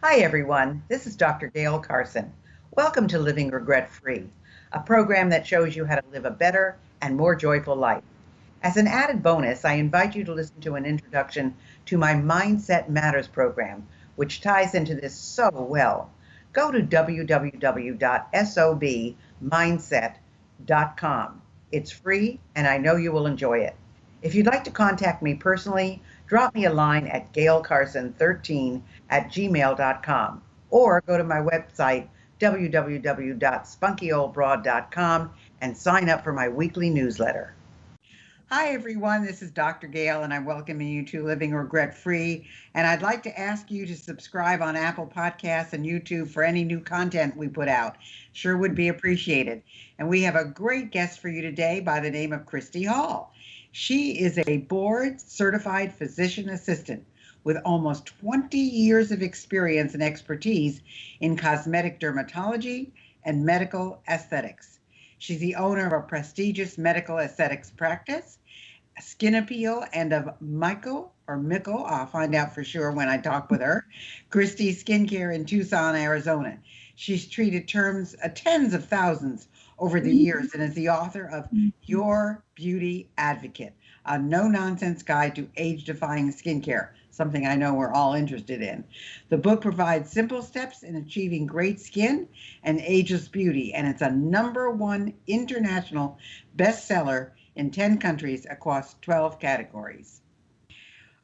Hi, everyone. This is Dr. Gail Carson. Welcome to Living Regret Free, a program that shows you how to live a better and more joyful life. As an added bonus, I invite you to listen to an introduction to my Mindset Matters program, which ties into this so well. Go to www.sobmindset.com. It's free, and I know you will enjoy it. If you'd like to contact me personally, drop me a line at gailcarson13@gmail.com or go to my website, www.spunkyoldbroad.com, and sign up for my weekly newsletter. Hi, everyone. This is Dr. Gail, and I'm welcoming you to Living Regret Free. And I'd like to ask you to subscribe on Apple Podcasts and YouTube for any new content we put out. Sure would be appreciated. And we have a great guest for you today by the name of Christy Hall. She is a board certified physician assistant with almost 20 years of experience and expertise in cosmetic dermatology and medical aesthetics. She's the owner of a prestigious medical aesthetics practice, Skin Appeal, and of Michael or Mickle, I'll find out for sure when I talk with her, Christy Skincare in Tucson, Arizona. She's treated tens of thousands over the years and is the author of Your Beauty Advocate, a no-nonsense guide to age-defying skincare, something I know we're all interested in. The book provides simple steps in achieving great skin and ageless beauty, and it's a #1 international bestseller in 10 countries across 12 categories.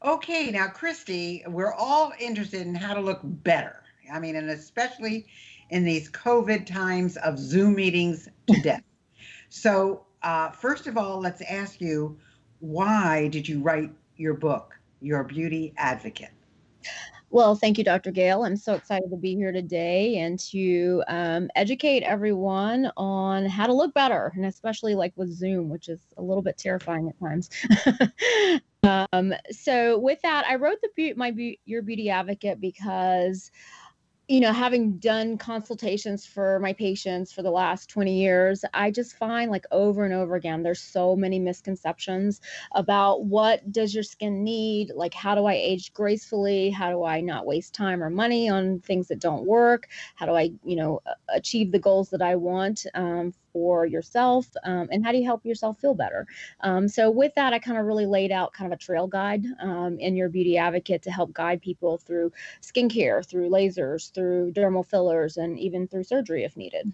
Okay, now, Christy, we're all interested in how to look better. I mean, and especially in these COVID times of Zoom meetings to death. So, first of all, let's ask you, why did you write your book, Your Beauty Advocate? Well, thank you, Dr. Gail. I'm so excited to be here today and to educate everyone on how to look better, and especially like with Zoom, which is a little bit terrifying at times. So with that, I wrote Your Beauty Advocate because having done consultations for my patients for the last 20 years, I just find like over and over again, there's so many misconceptions about what does your skin need? Like, how do I age gracefully? How do I not waste time or money on things that don't work? How do I, achieve the goals that I want for yourself? And how do you help yourself feel better? So with that, I kind of really laid out kind of a trail guide in Your Beauty Advocate to help guide people through skincare, through lasers, through dermal fillers, and even through surgery if needed.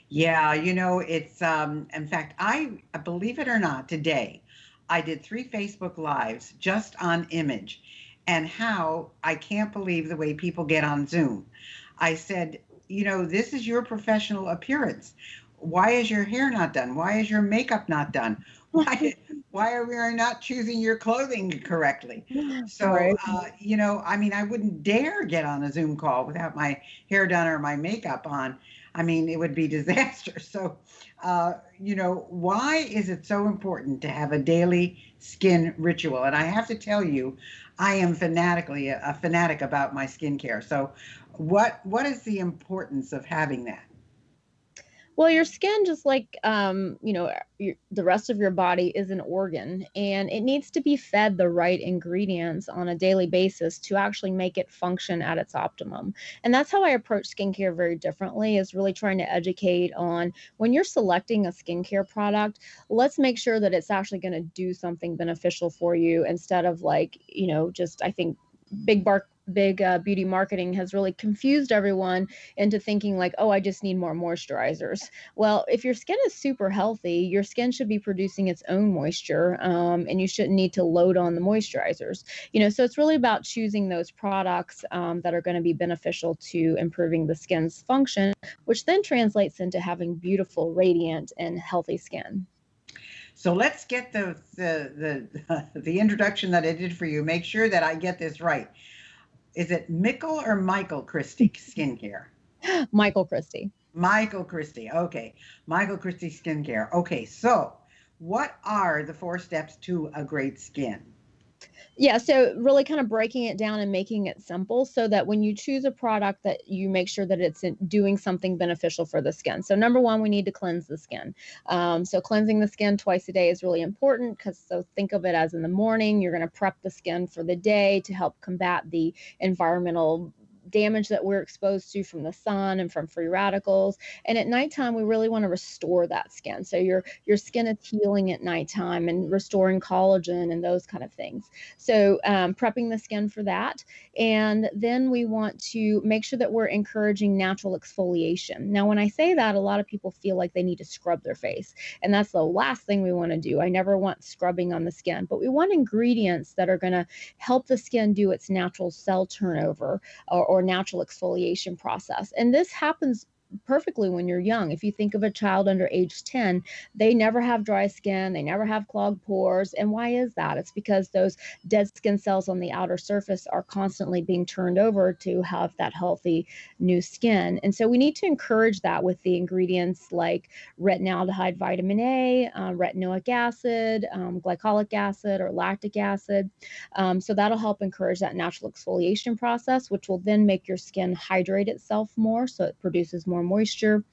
Yeah, it's, in fact, I believe it or not, today I did 3 Facebook Lives just on image and how I can't believe the way people get on Zoom. I said, this is your professional appearance. Why is your hair not done? Why is your makeup not done? Why are we not choosing your clothing correctly? So, Right. I wouldn't dare get on a Zoom call without my hair done or my makeup on. It would be disaster. So, why is it so important to have a daily skin ritual? And I have to tell you, I am fanatically a fanatic about my skincare. So, what is the importance of having that? Well, your skin, just like the rest of your body, is an organ, and it needs to be fed the right ingredients on a daily basis to actually make it function at its optimum. And that's how I approach skincare very differently, is really trying to educate on when you're selecting a skincare product, let's make sure that it's actually going to do something beneficial for you, instead of just, I think, big beauty marketing has really confused everyone into thinking like, oh, I just need more moisturizers. Well, if your skin is super healthy, your skin should be producing its own moisture, and you shouldn't need to load on the moisturizers. So it's really about choosing those products that are going to be beneficial to improving the skin's function, which then translates into having beautiful, radiant, and healthy skin. So let's get the introduction that I did for you. Make sure that I get this right. Is it Mickle or Michael Christie Skincare? Michael Christy. Michael Christie. Okay. Michael Christie Skincare. Okay. So, what are the 4 steps to a great skin? Yeah, so really kind of breaking it down and making it simple so that when you choose a product, that you make sure that it's doing something beneficial for the skin. So number one, we need to cleanse the skin. So cleansing the skin twice a day is really important, because so think of it as in the morning, you're going to prep the skin for the day to help combat the environmental damage that we're exposed to from the sun and from free radicals. And at nighttime, we really want to restore that skin. So your skin is healing at nighttime and restoring collagen and those kind of things. So prepping the skin for that. And then we want to make sure that we're encouraging natural exfoliation. Now, when I say that, a lot of people feel like they need to scrub their face. And that's the last thing we want to do. I never want scrubbing on the skin, but we want ingredients that are going to help the skin do its natural cell turnover or natural exfoliation process. And this happens perfectly when you're young. If you think of a child under age 10, they never have dry skin, they never have clogged pores. And why is that? It's because those dead skin cells on the outer surface are constantly being turned over to have that healthy new skin. And so we need to encourage that with the ingredients like retinaldehyde vitamin A, retinoic acid, glycolic acid, or lactic acid. So that'll help encourage that natural exfoliation process, which will then make your skin hydrate itself more, so it produces more moisture.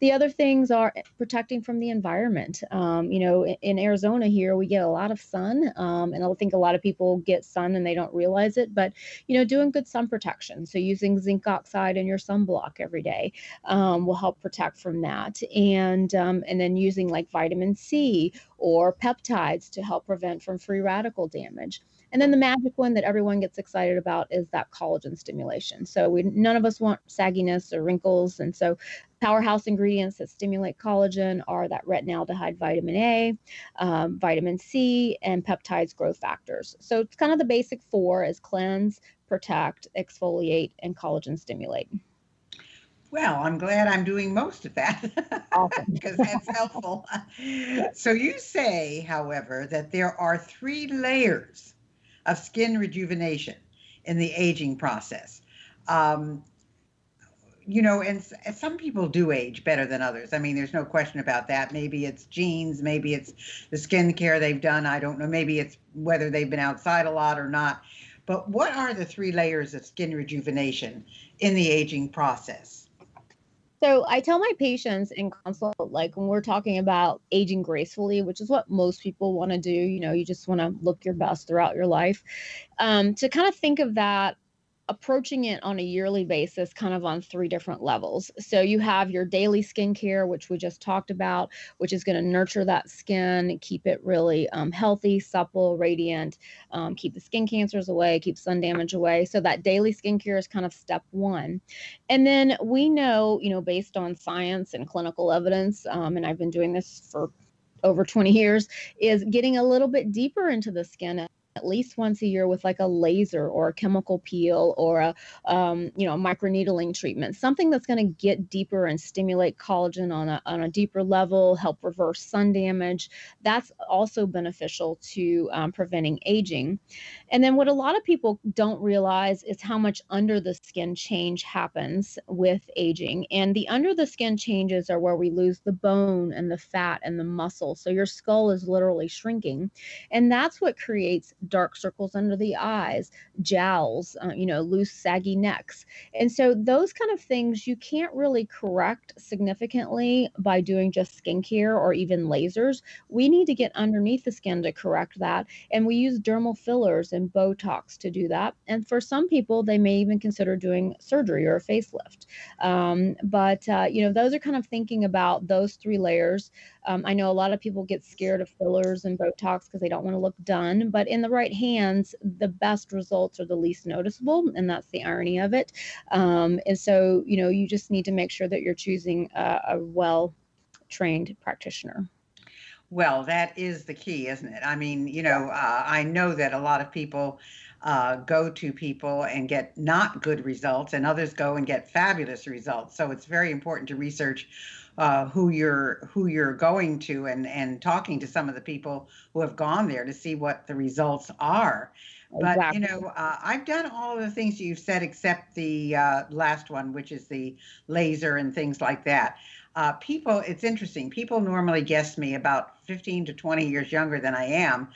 The other things are protecting from the environment. In Arizona here, we get a lot of sun, and I think a lot of people get sun and they don't realize it, but, doing good sun protection. So using zinc oxide in your sunblock every day will help protect from that. And then using like vitamin C or peptides to help prevent from free radical damage. And then the magic one that everyone gets excited about is that collagen stimulation. So none of us want sagginess or wrinkles. And so powerhouse ingredients that stimulate collagen are that retinaldehyde vitamin A, vitamin C, and peptides growth factors. So it's kind of the basic four is cleanse, protect, exfoliate, and collagen stimulate. Well, I'm glad I'm doing most of that because that's helpful. So you say, however, that there are 3 layers of skin rejuvenation in the aging process. And some people do age better than others. I mean, there's no question about that. Maybe it's genes, maybe it's the skincare they've done. I don't know. Maybe it's whether they've been outside a lot or not. But what are the 3 layers of skin rejuvenation in the aging process? So I tell my patients in consult, like when we're talking about aging gracefully, which is what most people want to do, you just want to look your best throughout your life, to kind of think of that approaching it on a yearly basis, kind of on 3 different levels. So you have your daily skincare, which we just talked about, which is going to nurture that skin, keep it really healthy, supple, radiant, keep the skin cancers away, keep sun damage away. So that daily skincare is kind of step 1. And then we know, based on science and clinical evidence, and I've been doing this for over 20 years, is getting a little bit deeper into the skin at least once a year with like a laser or a chemical peel or a microneedling treatment, something that's going to get deeper and stimulate collagen on a deeper level, help reverse sun damage. That's also beneficial to preventing aging. And then what a lot of people don't realize is how much under the skin change happens with aging. And the under the skin changes are where we lose the bone and the fat and the muscle. So your skull is literally shrinking. And that's what creates dark circles under the eyes, jowls, loose, saggy necks. And so those kind of things you can't really correct significantly by doing just skincare or even lasers. We need to get underneath the skin to correct that. And we use dermal fillers and Botox to do that. And for some people, they may even consider doing surgery or a facelift. But those are kind of thinking about those 3 layers. I know a lot of people get scared of fillers and Botox because they don't want to look done, but in the right hands, the best results are the least noticeable, and that's the irony of it. And so, you just need to make sure that you're choosing a well-trained practitioner. Well, that is the key, isn't it? I mean, I know that a lot of people go to people and get not good results, and others go and get fabulous results. So it's very important to research who you're going to and talking to some of the people who have gone there to see what the results are. But Exactly. I've done all of the things you've said except the last one, which is the laser and things like that. It's interesting. People normally guess me about 15 to 20 years younger than I am.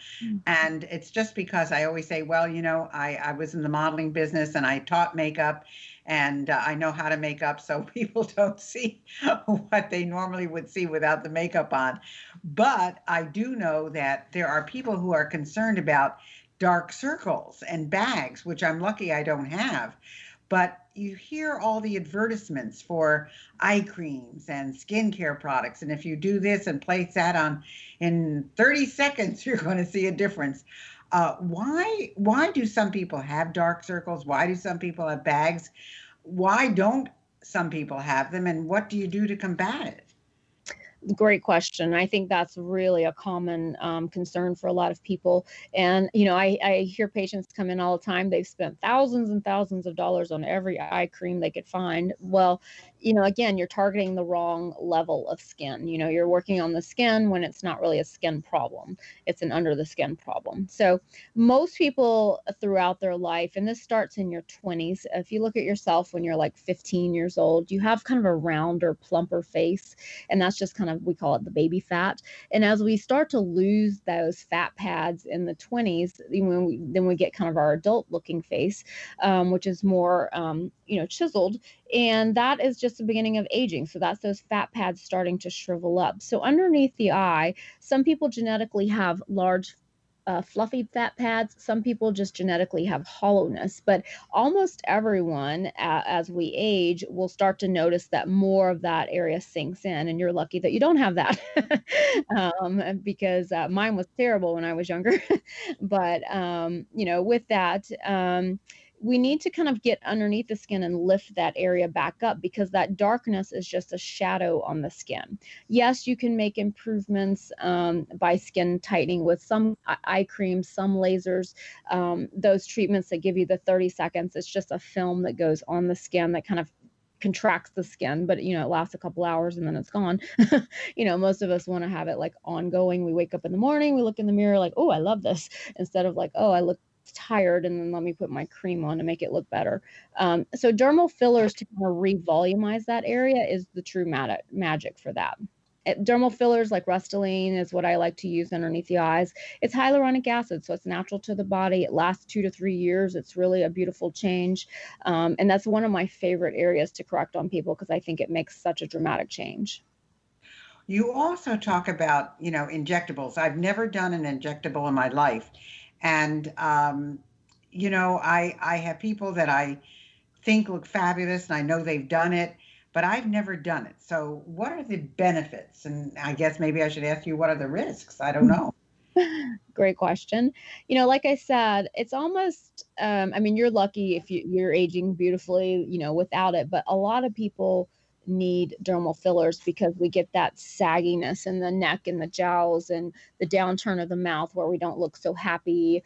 And it's just because I always say, well, I was in the modeling business and I taught makeup and I know how to make up so people don't see what they normally would see without the makeup on. But I do know that there are people who are concerned about dark circles and bags, which I'm lucky I don't have. but you hear all the advertisements for eye creams and skincare products. And if you do this and place that on in 30 seconds, you're going to see a difference. Why do some people have dark circles? Why do some people have bags? Why don't some people have them? And what do you do to combat it? Great question. I think that's really a common concern for a lot of people. And, I hear patients come in all the time. They've spent thousands and thousands of dollars on every eye cream they could find. Well, again, you're targeting the wrong level of skin. You're working on the skin when it's not really a skin problem. It's an under the skin problem. So most people throughout their life, and this starts in your 20s, if you look at yourself when you're like 15 years old, you have kind of a rounder, plumper face. And that's just kind of, we call it the baby fat. And as we start to lose those fat pads in the 20s, then we get kind of our adult looking face, which is more, chiseled. And that is just the beginning of aging. So that's those fat pads starting to shrivel up. So underneath the eye, some people genetically have large fluffy fat pads. Some people just genetically have hollowness, but almost everyone, as we age, will start to notice that more of that area sinks in. And you're lucky that you don't have that, because mine was terrible when I was younger. But with that, we need to kind of get underneath the skin and lift that area back up, because that darkness is just a shadow on the skin. Yes, you can make improvements by skin tightening with some eye creams, some lasers, those treatments that give you the 30 seconds. It's just a film that goes on the skin that kind of contracts the skin, but it lasts a couple hours and then it's gone. Most of us want to have it like ongoing. We wake up in the morning, we look in the mirror like, oh, I love this, instead of like, oh, I look tired and then let me put my cream on to make it look better. So dermal fillers to kind of revolumize that area is the true magic for that. Dermal fillers like Restylane is what I like to use underneath the eyes. It's hyaluronic acid, so it's natural to the body. It lasts 2 to 3 years. It's really a beautiful change. And that's one of my favorite areas to correct on people, because I think it makes such a dramatic change. You also talk about, injectables. I've never done an injectable in my life. And, I have people that I think look fabulous and I know they've done it, but I've never done it. So what are the benefits? And I guess maybe I should ask you, what are the risks? I don't know. Great question. Like I said, it's almost, you're lucky if you're aging beautifully, without it, but a lot of people need dermal fillers because we get that sagginess in the neck and the jowls and the downturn of the mouth where we don't look so happy.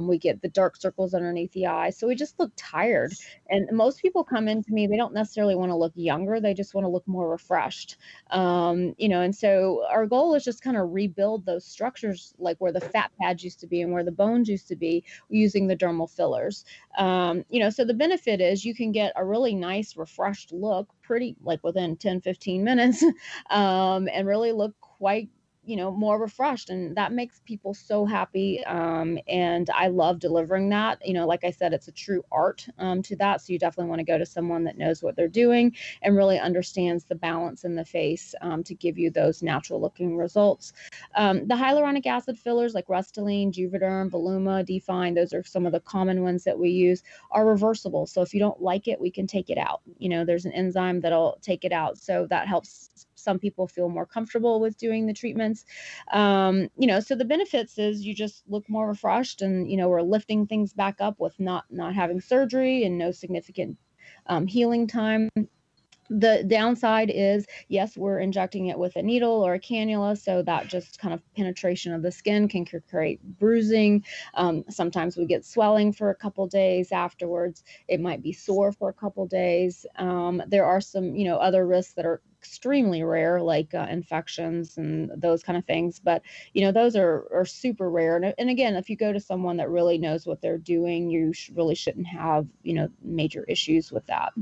We get the dark circles underneath the eyes. So we just look tired. And most people come into me, they don't necessarily want to look younger. They just want to look more refreshed. And so our goal is just kind of rebuild those structures, like where the fat pads used to be and where the bones used to be, using the dermal fillers. So the benefit is you can get a really nice refreshed look pretty like within 10-15 minutes, and really look quite more refreshed, and that makes people so happy. And I love delivering that. Like I said, it's a true art to that. So you definitely want to go to someone that knows what they're doing and really understands the balance in the face to give you those natural looking results. The hyaluronic acid fillers like Restylane, Juvederm, Voluma, Define, those are some of the common ones that we use, are reversible. So if you don't like it, we can take it out. There's an enzyme that'll take it out. So that helps some people feel more comfortable with doing the treatments. So the benefits is you just look more refreshed, and we're lifting things back up with not having surgery and no significant healing time. The downside is, yes, we're injecting it with a needle or a cannula, so that just kind of penetration of the skin can create bruising. Sometimes we get swelling for a couple days afterwards. It might be sore for a couple days. There are some, other risks that are extremely rare, like infections and those kind of things. But, those are super rare. And again, if you go to someone that really knows what they're doing, you really shouldn't have, major issues with that.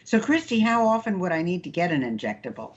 So, Christy, how often would I need to get an injectable?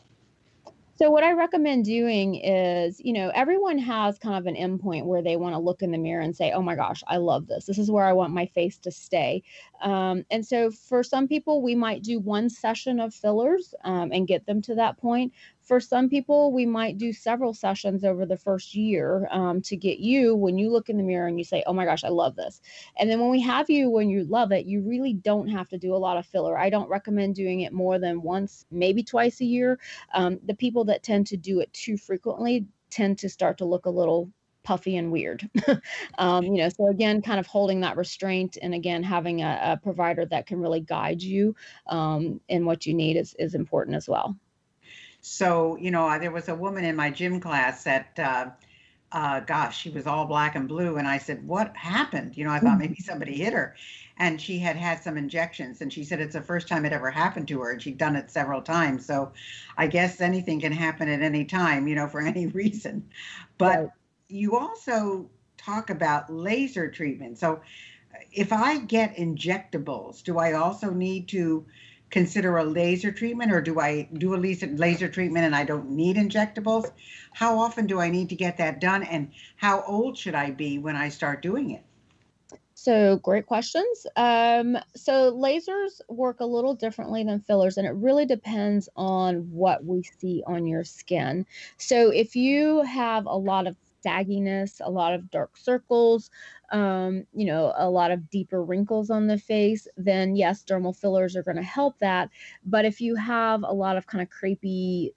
So what I recommend doing is, everyone has kind of an endpoint where they want to look in the mirror and say, oh my gosh, I love this. This is where I want my face to stay. And so for some people, we might do one session of fillers and get them to that point. For some people, we might do several sessions over the first year to get you, when you look in the mirror and you say, oh my gosh, I love this. And then when we have you, when you love it, you really don't have to do a lot of filler. I don't recommend doing it more than once, maybe twice a year. The people that tend to do it too frequently tend to start to look a little puffy and weird. So again, kind of holding that restraint, and again, having a provider that can really guide you in what you need is important as well. So, there was a woman in my gym class that, gosh, she was all black and blue. And I said, what happened? I thought maybe somebody hit her. And she had had some injections. And she said it's the first time it ever happened to her. And she'd done it several times. So I guess anything can happen at any time, for any reason. But Right. you also talk about laser treatment. So if I get injectables, do I also need to consider a laser treatment, or do I do a laser treatment and I don't need injectables? How often do I need to get that done, and how old should I be when I start doing it? So great questions. So lasers work a little differently than fillers, and it really depends on what we see on your skin. So if you have a lot of sagginess, a lot of dark circles, a lot of deeper wrinkles on the face, then yes, dermal fillers are going to help that. But if you have a lot of kind of crepey,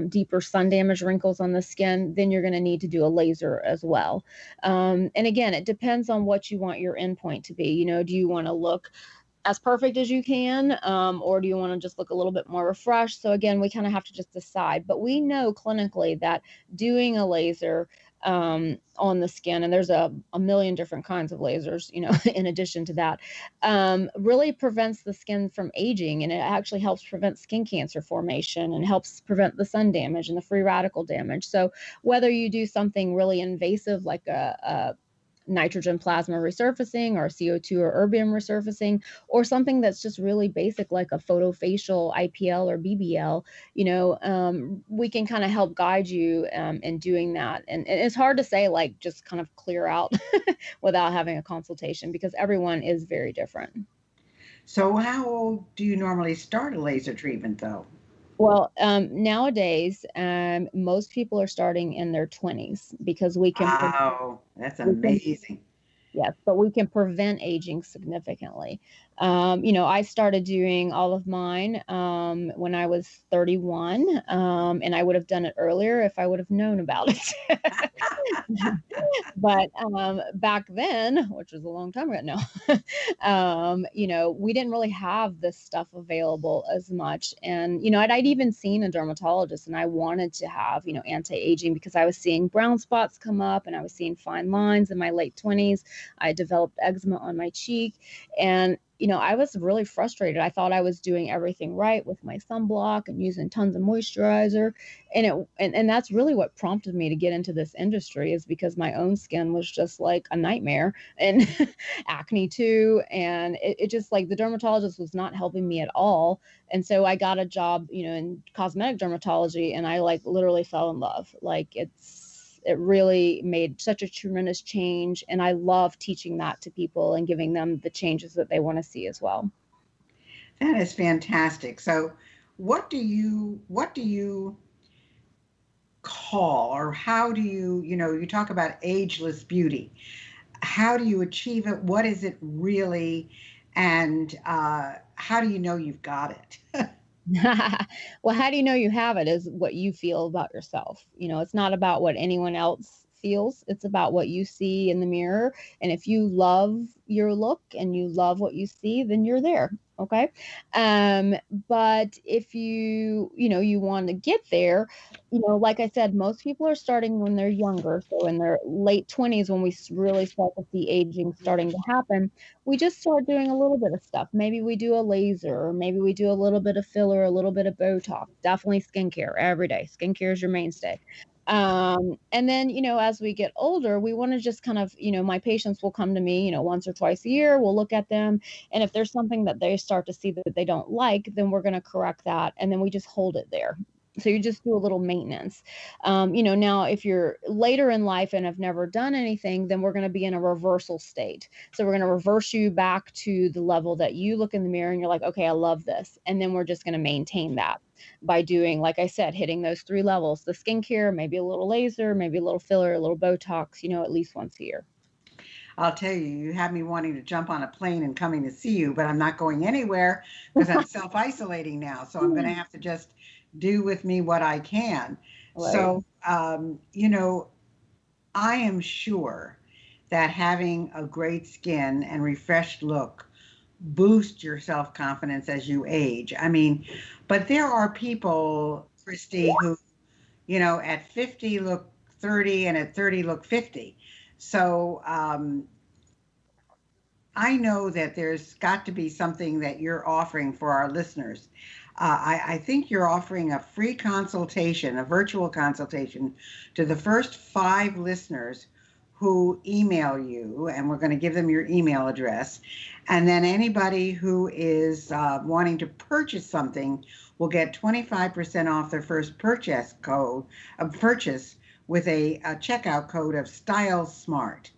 deeper sun damage wrinkles on the skin, then you're going to need to do a laser as well. And again, it depends on what you want your endpoint to be. Do you want to look as perfect as you can, or do you want to just look a little bit more refreshed? So again, we kind of have to just decide. But we know clinically that doing a laser on the skin, and there's a million different kinds of lasers, in addition to that, really prevents the skin from aging, and it actually helps prevent skin cancer formation and helps prevent the sun damage and the free radical damage. So whether you do something really invasive like a nitrogen plasma resurfacing or CO2 or erbium resurfacing, or something that's just really basic like a photofacial IPL or BBL, we can kind of help guide you in doing that. And it's hard to say, like, just kind of clear out without having a consultation, because everyone is very different. So how old do you normally start a laser treatment, though? Well, nowadays, most people are starting in their 20s because Wow, that's we can amazing. Yes, but we can prevent aging significantly. I started doing all of mine when I was 31, and I would have done it earlier if I would have known about it. But back then, which was a long time ago now, we didn't really have this stuff available as much. And, I'd even seen a dermatologist, and I wanted to have, anti-aging, because I was seeing brown spots come up and I was seeing fine lines in my late 20s. I developed eczema on my cheek, and I was really frustrated. I thought I was doing everything right with my sunblock and using tons of moisturizer. And that's really what prompted me to get into this industry, is because my own skin was just like a nightmare, and acne too. And it just, like, the dermatologist was not helping me at all. And so I got a job, in cosmetic dermatology, and I like literally fell in love. Like, it really made such a tremendous change. And I love teaching that to people and giving them the changes that they want to see as well. That is fantastic. So what do you call, or how do you talk about ageless beauty? How do you achieve it? What is it really? And how do you know you've got it? Well, how do you know you have it is what you feel about yourself. It's not about what anyone else feels. It's about what you see in the mirror. And if you love your look and you love what you see, then you're there. Okay. But if you want to get there, like I said, most people are starting when they're younger. So in their late 20s, when we really start to see aging starting to happen, we just start doing a little bit of stuff. Maybe we do a laser, or maybe we do a little bit of filler, a little bit of Botox. Definitely skincare every day. Skincare is your mainstay. And then, as we get older, we want to just kind of, my patients will come to me, once or twice a year. We'll look at them. And if there's something that they start to see that they don't like, then we're going to correct that. And then we just hold it there. So you just do a little maintenance. Now if you're later in life and have never done anything, then we're going to be in a reversal state. So we're going to reverse you back to the level that you look in the mirror and you're like, okay, I love this. And then we're just going to maintain that by doing, like I said, hitting those 3 levels, the skincare, maybe a little laser, maybe a little filler, a little Botox, at least once a year. I'll tell you, you have me wanting to jump on a plane and coming to see you, but I'm not going anywhere because I'm self-isolating now. So I'm going to have to just do with me what I can. Right. So, I am sure that having a great skin and refreshed look boost your self-confidence as you age. I mean, but there are people, Christy, who, at 50 look 30 and at 30 look 50. So I know that there's got to be something that you're offering for our listeners. I think you're offering a free consultation, a virtual consultation, to the first 5 listeners who email you, and we're going to give them your email address. And then anybody who is wanting to purchase something will get 25% off their first purchase with a checkout code of stylesmart.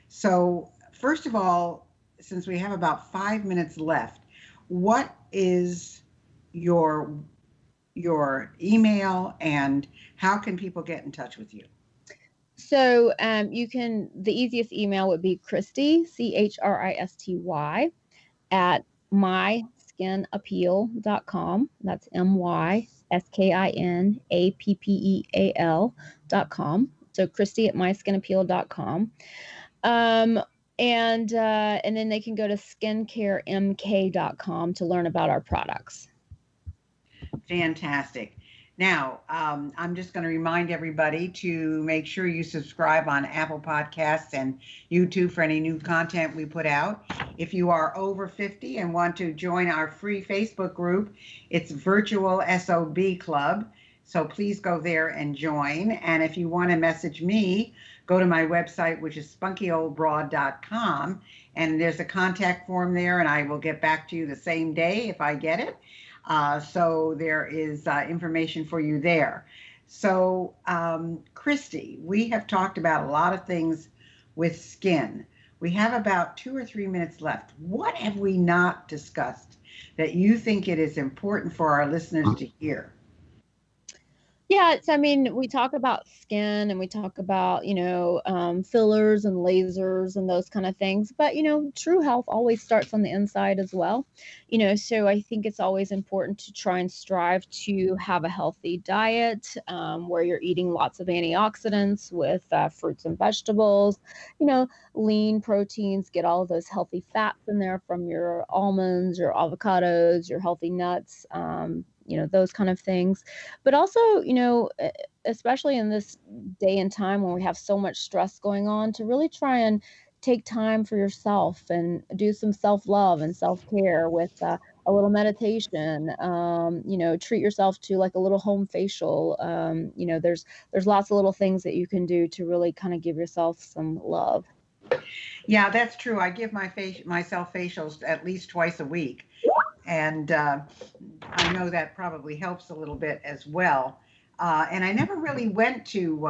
So first of all, since we have about 5 minutes left, what is your email and how can people get in touch with you? So the easiest email would be Christy, Christy, at myskinappeel.com. That's myskinappeel.com. So Christy at myskinappeel.com. And then they can go to skincaremk.com to learn about our products. Fantastic. Now, I'm just going to remind everybody to make sure you subscribe on Apple Podcasts and YouTube for any new content we put out. If you are over 50 and want to join our free Facebook group, it's Virtual SOB Club. So please go there and join. And if you want to message me, go to my website, which is spunkyoldbroad.com. And there's a contact form there, and I will get back to you the same day if I get it. So there is information for you there. So, Christy, we have talked about a lot of things with skin. We have about 2 or 3 minutes left. What have we not discussed that you think it is important for our listeners to hear? Yeah, we talk about skin and we talk about, fillers and lasers and those kind of things. But, true health always starts on the inside as well. So I think it's always important to try and strive to have a healthy diet where you're eating lots of antioxidants with fruits and vegetables, lean proteins, get all of those healthy fats in there from your almonds, your avocados, your healthy nuts, those kind of things. But also, especially in this day and time when we have so much stress going on, to really try and take time for yourself and do some self-love and self-care with a little meditation, treat yourself to like a little home facial. There's lots of little things that you can do to really kind of give yourself some love. Yeah, that's true. I give myself facials at least twice a week. And I know that probably helps a little bit as well. And I never really went to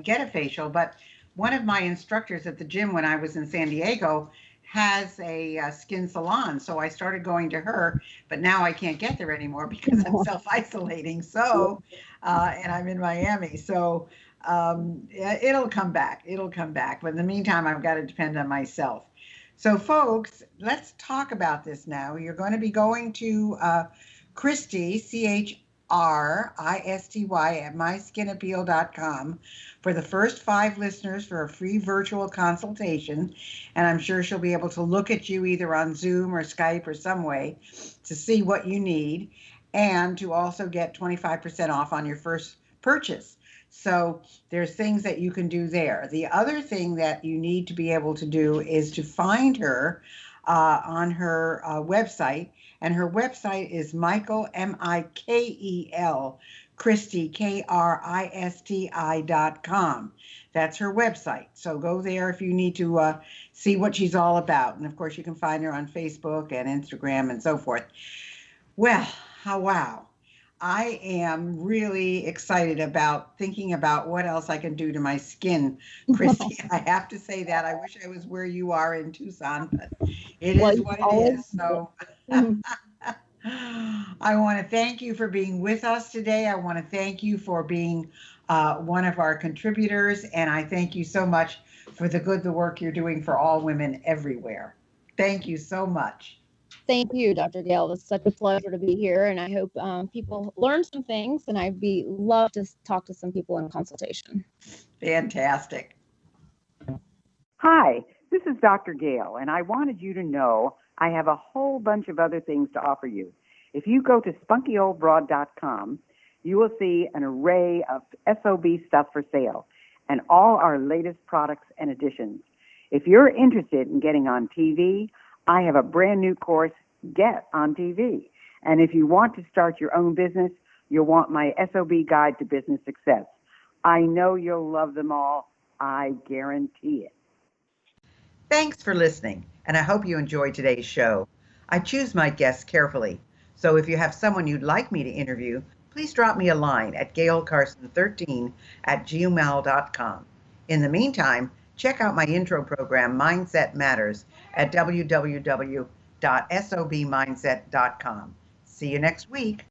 get a facial, but one of my instructors at the gym when I was in San Diego has a skin salon. So I started going to her, but now I can't get there anymore because I'm self-isolating. So, and I'm in Miami. So it'll come back. It'll come back. But in the meantime, I've got to depend on myself. So, folks, let's talk about this now. You're going to be going to Christy, Christy, at myskinappeel.com for the first 5 listeners for a free virtual consultation. And I'm sure she'll be able to look at you either on Zoom or Skype or some way to see what you need and to also get 25% off on your first purchase. So there's things that you can do there. The other thing that you need to be able to do is to find her on her website. And her website is Michael, Mikel, Christy, Kristi.com. That's her website. So go there if you need to see what she's all about. And of course, you can find her on Facebook and Instagram and so forth. Well, wow. I am really excited about thinking about what else I can do to my skin, Christy. I have to say that. I wish I was where you are in Tucson, but it Well, is you what it always is. So I want to thank you for being with us today. I want to thank you for being one of our contributors, and I thank you so much for the work you're doing for all women everywhere. Thank you so much. thank you, Dr. Gale. It's such a pleasure to be here, and I hope people learn some things. And I'd be love to talk to some people in consultation. Fantastic. Hi, this is Dr. Gale, and I wanted you to know I have a whole bunch of other things to offer you. If you go to spunkyoldbroad.com, you will see an array of SOB stuff for sale and all our latest products and additions. If you're interested in getting on TV, I have a brand new course, Get on TV. And if you want to start your own business, you'll want my SOB Guide to Business Success. I know you'll love them all. I guarantee it. Thanks for listening, and I hope you enjoyed today's show. I choose my guests carefully, so if you have someone you'd like me to interview, please drop me a line at gailcarson13@gmail.com. In the meantime, check out my intro program, Mindset Matters, at www.sobmindset.com. See you next week.